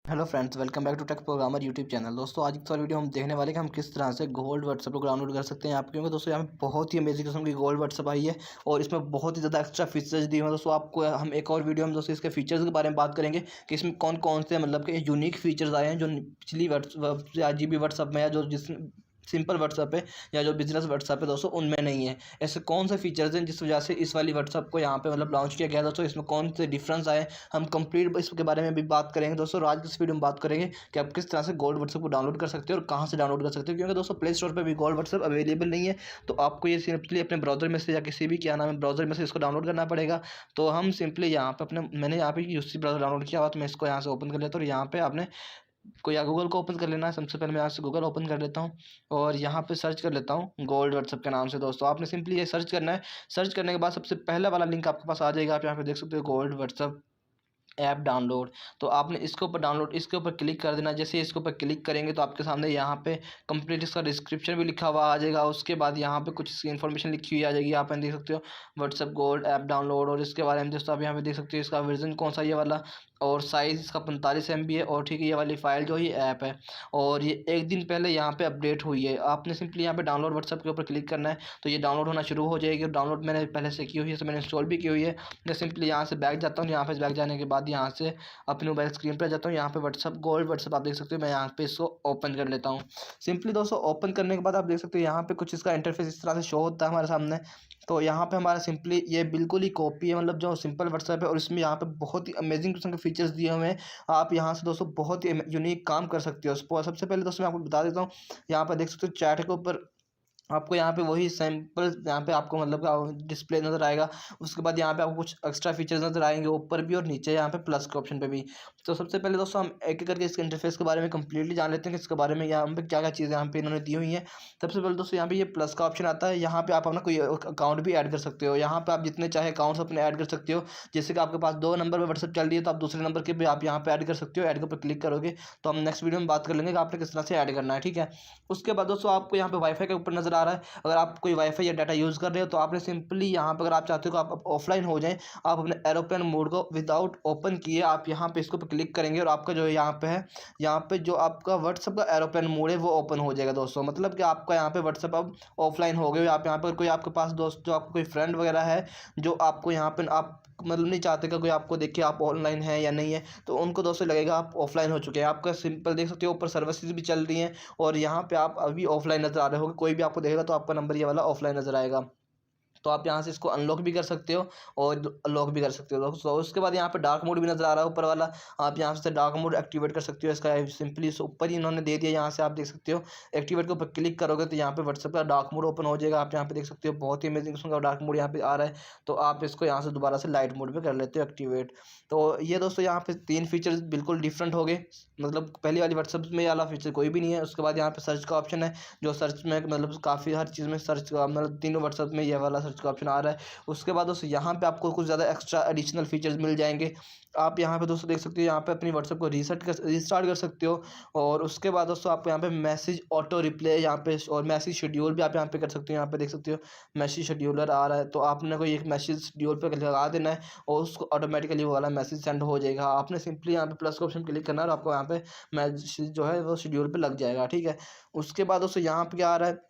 Hello friends, welcome back to Tech Programmer YouTube channel. दोस्तों आज की वीडियो हम देखने वाले कि हम किस तरह से गोल्ड व्हाट्सएप को डाउनलोड कर सकते हैं यहाँ पे। क्योंकि दोस्तों यहाँ पे बहुत ही अमेजिंग किस्म की गोल्ड व्हाट्सएप आई है और इसमें बहुत ही ज़्यादा एक्स्ट्रा फीचर्स दिए हुए हैं। दोस्तों आपको हम एक और वीडियो में दोस्तों इसके फीचर्स के बारे में बात करेंगे कि इसमें कौन कौन से मतलब के यूनिक फीचर्स आए हैं जो पिछली व्हाट्सएप में या जो जिस सिंपल व्हाट्सएप है या जो बिजनेस व्हाट्सएप है दोस्तों उनमें नहीं है। ऐसे कौन से फीचर्स हैं जिस वजह से इस वाली व्हाट्सएप को यहाँ पे मतलब लॉन्च किया गया दोस्तों, इसमें कौन से डिफरेंस आए हम कंप्लीट इसके बारे में भी बात करेंगे दोस्तों। आज की इस वीडियो में बात करेंगे कि आप किस तरह से गोल्ड व्हाट्सएप को डाउनलोड कर सकते हो और कहाँ से डाउनलोड कर सकते हो। क्योंकि दोस्तों प्ले स्टोर पर भी गोल्ड व्हाट्सएप अवेलेबल नहीं है, तो आपको ये सिंपली अपने ब्राउजर में से या किसी भी क्या नाम है ब्राउजर में से इसको डाउनलोड करना पड़ेगा। तो हम सिंपली यहाँ पे मैंने यहाँ पे यूसी ब्राउजर डाउनलोड किया हुआ, तो मैं इसको यहाँ से ओपन कर लेता हूँ। और यहाँ पे आपने कोई या गूगल को ओपन कर लेना है। सबसे पहले मैं यहाँ से गूगल ओपन कर लेता हूँ और यहाँ पे सर्च कर लेता हूँ गोल्ड व्हाट्सएप के नाम से। दोस्तों आपने सिंपली ये सर्च करना है। सर्च करने के बाद सबसे पहला वाला लिंक आपके पास आ जाएगा। आप यहाँ पे देख सकते हो गोल्ड व्हाट्सएप ऐप डाउनलोड। तो आपने इसके ऊपर डाउनलोड इसके ऊपर क्लिक कर देना। जैसे इसके ऊपर क्लिक करेंगे तो आपके सामने यहाँ पे कंप्लीट इसका डिस्क्रिप्शन भी लिखा हुआ आ जाएगा। उसके बाद यहाँ पे कुछ इसकी इन्फॉर्मेशन लिखी हुई आ जाएगी। आप देख सकते हो व्हाट्सएप गोल्ड ऐप डाउनलोड, और इसके बारे में दोस्तों आप यहाँ पे देख सकते हो इसका वर्जन कौन सा ये वाला, और साइज़ इसका 45 MB है। और ठीक है, ये वाली फ़ाइल जो ये ऐप है और ये एक दिन पहले यहाँ पे अपडेट हुई है। आपने सिंपली यहाँ पे डाउनलोड व्हाट्सएप के ऊपर क्लिक करना है तो ये डाउनलोड होना शुरू हो जाएगी। और डाउनलोड मैंने पहले से की हुई है, तो मैंने इंस्टॉल भी की हुई है। मैं सिंपली यहाँ से बैक जाता हूँ। यहाँ पे बैक जाने के बाद यहाँ से अपने मोबाइल स्क्रीन पर जाता हूँ। यहाँ पे व्हाट्सएप गोल्ड व्हाट्सएप आप देख सकते हो। मैं यहाँ पे इसको ओपन कर लेता हूँ। सिंपली दोस्तों ओपन करने के बाद आप देख सकते हो यहाँ पे कुछ इसका इंटरफेस इस तरह से शो होता है हमारे सामने। तो यहाँ पे हमारा सिंपली ये बिल्कुल ही कॉपी है, मतलब जो सिंपल व्हाट्सएप है, और इसमें यहाँ पे बहुत ही अमेजिंग किस्म के फीचर्स दिए हुए हैं। आप यहाँ से दोस्तों बहुत ही यूनिक काम कर सकते हो। सबसे पहले दोस्तों मैं आपको बता देता हूँ, यहाँ पर देख सकते हो चैट के ऊपर आपको यहाँ पे वही सैम्पल यहाँ पे आपको मतलब डिस्प्ले नज़र आएगा। उसके बाद यहाँ पे आपको कुछ एक्स्ट्रा फीचर्स नज़र आएंगे ऊपर भी और नीचे यहाँ पे प्लस के ऑप्शन पे भी। तो सबसे पहले दोस्तों हम एक एक करके इसके इंटरफेस के बारे में कंप्लीटली जान लेते हैं कि इसके बारे में यहाँ पे क्या क्या चीज़ें यहाँ पे इन्होंने दी हुई हैं। सबसे पहले दोस्तों यहाँ पे ये प्लस का ऑप्शन आता है। यहाँ पे आप अपना कोई अकाउंट भी ऐड कर सकते हो। यहाँ पे आप जितने चाहे अकाउंट्स अपने ऐड कर सकते हो। जैसे कि आपके पास 2 नंबर पर व्हाट्सएप चल रही है तो आप दूसरे नंबर के भी आप यहाँ पे ऐड कर सकते हो। ऐड के ऊपर क्लिक करोगे तो हम नेक्स्ट वीडियो में बात कर लेंगे कि आपने किस तरह से ऐड करना है, ठीक है। उसके बाद दोस्तों आपको यहाँ पे वाईफाई के ऊपर नज़र आ रहा है। अगर आप कोई वाईफाई या डाटा यूज़ कर रहे हो तो आपने सिंपली यहाँ पर, अगर आप चाहते हो कि आप ऑफलाइन हो जाएं, आप अपने एरोप्लेन मोड को विदाउट ओपन किए आप यहाँ पे इसको पर क्लिक करेंगे और आपका जो यहाँ पे है, यहाँ पे जो आपका व्हाट्सएप का एरोप्लेन मोड है वो ओपन हो जाएगा दोस्तों। मतलब कि आपका यहाँ पे व्हाट्सएप अब ऑफलाइन हो गए। आप यहाँ पर कोई आपके पास दोस्त जो आपको कोई फ्रेंड वगैरह है जो आपको यहाँ पर आप मतलब नहीं चाहते कि कोई आपको देखे आप ऑनलाइन है या नहीं है, तो उनको दोस्तों लगेगा आप ऑफलाइन हो चुके हैं। आपका सिंपल देख सकते हो ऊपर सर्विसेज भी चल रही हैं और यहाँ पे आप अभी ऑफलाइन नज़र आ रहे होगे। कोई भी आपको देखेगा तो आपका नंबर ये वाला ऑफलाइन नज़र आएगा। तो आप यहाँ से इसको अनलॉक भी कर सकते हो और लॉक भी कर सकते हो। तो उसके बाद यहाँ पे डार्क मोड भी नज़र आ रहा है ऊपर वाला। आप यहाँ से डार्क मोड एक्टिवेट कर सकते हो। इसका सिंपली ऊपर ही इन्होंने दे दिया, यहाँ से आप देख सकते हो एक्टिवेट के ऊपर क्लिक करोगे तो यहाँ पे व्हाट्सएप का डार्क मोड ओपन हो जाएगा। आप यहाँ पे देख सकते हो बहुत ही अमेजिंग किस्म का डार्क मोड यहाँ पे आ रहा है। तो आप इसको यहाँ से दोबारा से लाइट मोड पे कर लेते हो एक्टिवेट। तो ये दोस्तों यहाँ पे 3 फीचर्स बिल्कुल डिफरेंट हो गए। मतलब पहली वाली व्हाट्सएप में वाला फीचर कोई भी नहीं है। उसके बाद यहाँ पे सर्च का ऑप्शन है, जो सर्च में मतलब काफ़ी हर चीज़ में सर्च का मतलब तीनों व्हाट्सएप में ये वाला सर्च का ऑप्शन आ रहा है। उसके बाद दोस्तों यहाँ पे आपको कुछ ज़्यादा एक्स्ट्रा एडिशनल फीचर्स मिल जाएंगे। आप यहाँ पे दोस्तों देख सकते हो यहाँ पे अपनी व्हाट्सएप को रिस्टार्ट कर सकते हो। और उसके बाद दोस्तों आपको यहाँ पे मैसेज ऑटो रिप्ले यहाँ पे और मैसेज शेड्यूल भी आप यहाँ पे कर सकते हो। यहाँ पे देख सकते हो मैसेज शेड्यूलर आ रहा है, तो आपने कोई एक मैसेज शेड्यूल पे लगा देना है और उसको ऑटोमेटिकली वो वाला मैसेज सेंड हो जाएगा। आपने सिंपली यहाँ पे प्लस का ऑप्शन क्लिक करना है और आपको यहाँ पे मैसेज जो है वो शेड्यूल पे लग जाएगा, ठीक है। उसके बाद दोस्तों यहाँ पे क्या आ रहा है,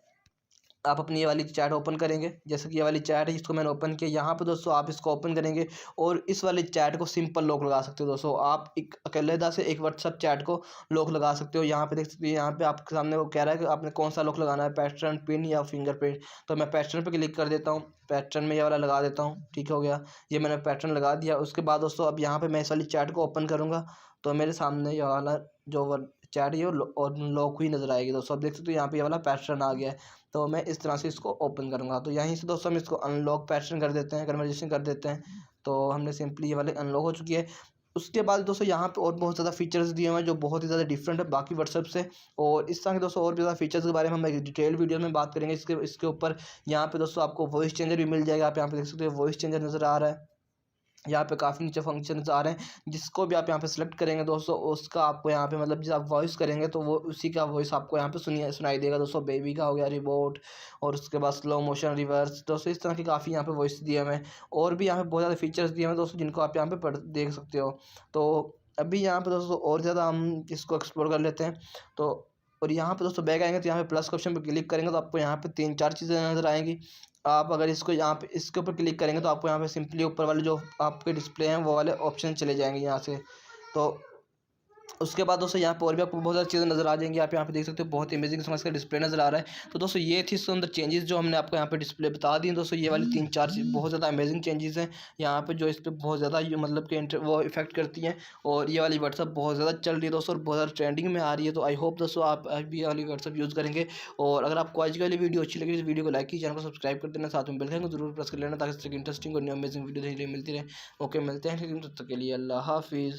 आप अपनी ये वाली चैट ओपन करेंगे। जैसे कि ये वाली चैट है, इसको मैंने ओपन किया। यहाँ पे दोस्तों आप इसको ओपन करेंगे और इस वाली चैट को सिंपल लॉक लगा सकते हो दोस्तों। आप एक अकेलेदा से एक व्हाट्सएप चैट को लॉक लगा सकते हो। यहाँ पे देख सकते हो यहाँ पे आपके सामने वो कह रहा है कि आपने कौन सा लॉक लगाना है, पैटर्न, पिन या फिंगरप्रिंट। तो मैं पैटर्न पे क्लिक कर देता हूँ। पैटर्न में ये वाला लगा देता हूँ, ठीक हो गया। ये मैंने पैटर्न लगा दिया। उसके बाद दोस्तों अब यहाँ पे मैं इस वाली चैट को ओपन करूँगा तो मेरे सामने ये वाला जो चैट है और लॉक हुई नज़र आएगी दोस्तों। अब देख सकते हो यहाँ पे ये वाला पैटर्न आ गया है। तो मैं इस तरह से इसको ओपन करूँगा। तो यहीं से दोस्तों हम इसको अनलॉक पैटर्न कर देते हैं, कन्वर्जेशन कर देते हैं। तो हमने सिंपली ये वाले अनलॉक हो चुकी है। उसके बाद दोस्तों यहाँ पे और बहुत ज़्यादा फीचर्स दिए हुए हैं जो बहुत ही ज़्यादा डिफरेंट है बाकी व्हाट्सएप से। और इस तरह के दोस्तों और भी ज़्यादा फीचर्स के बारे में हम एक डिटेल वीडियो में बात करेंगे इसके ऊपर। यहाँ पे दोस्तों आपको वॉइस चेंजर भी मिल जाएगा। आप यहाँ पे देख सकते हो वॉइस चेंजर नज़र आ रहा है। यहाँ पे काफ़ी नीचे फंक्शंस आ रहे हैं, जिसको भी आप यहाँ पे सेलेक्ट करेंगे दोस्तों उसका आपको यहाँ पे मतलब जब आप वॉइस करेंगे तो वो उसी का वॉइस आपको यहाँ पे सुनाई देगा दोस्तों। बेबी का हो गया, रिबोट, और उसके बाद स्लो मोशन, रिवर्स दोस्तों। इस तरह की काफ़ी यहाँ पे वॉइस दिए हुए हैं और भी यहाँ पे बहुत ज़्यादा फीचर्स दिए हुए हैं दोस्तों, जिनको आप यहाँ पे देख सकते हो। तो अभी यहाँ पे दोस्तों और ज़्यादा हम इसको एक्सप्लोर कर लेते हैं। तो और यहाँ पे दोस्तों बैक आएंगे तो यहाँ पे प्लस के ऑप्शन पे क्लिक करेंगे तो आपको यहाँ पे 3-4 चीज़ें नज़र आएंगी। आप अगर इसको यहाँ पे इसके ऊपर क्लिक करेंगे तो आपको यहाँ पे सिंपली ऊपर वाले जो आपके डिस्प्ले हैं वो वाले ऑप्शन चले जाएंगे यहाँ से। तो उसके बाद दोस्तों यहाँ पे और भी आपको बहुत सारी चीज़ें नज़र आ जाएंगी। आप यहाँ पे देख सकते हो बहुत ही अमेजिंग समझ का डिस्प्ले नज़र आ रहा है। तो दोस्तों ये थी इसके अंदर चेंजेस जो हमने आपको यहाँ पे डिस्प्ले बता दी दोस्तों। ये वाली 3-4 चीज़ बहुत ज़्यादा अमेजिंग चेंजेस हैं यहाँ पे जो इस पर बहुत ज़्यादा ये मतलब कि वो इफेक्ट करती हैं। और ये वाली व्हाट्सअप बहुत ज़्यादा चल रही है दोस्तों और बहुत ज़्यादा ट्रेंडिंग में आ रही है। तो आई होप दोस्तों आप भी वाली व्हाट्सअप यूज़ करेंगे। और अगर आपको आज की वाली वीडियो अच्छी लगी तो वीडियो को लाइक कीजिए, चैनल को सब्सक्राइब कर देना, साथ में बेल आइकन को जरूर प्रेस कर लेना ताकि इंटरेस्टिंग और न्यू अमेजिंग वीडियो देखने मिलती रहे। ओके, मिलते हैं तब तक के लिए अल्लाह हाफिज़।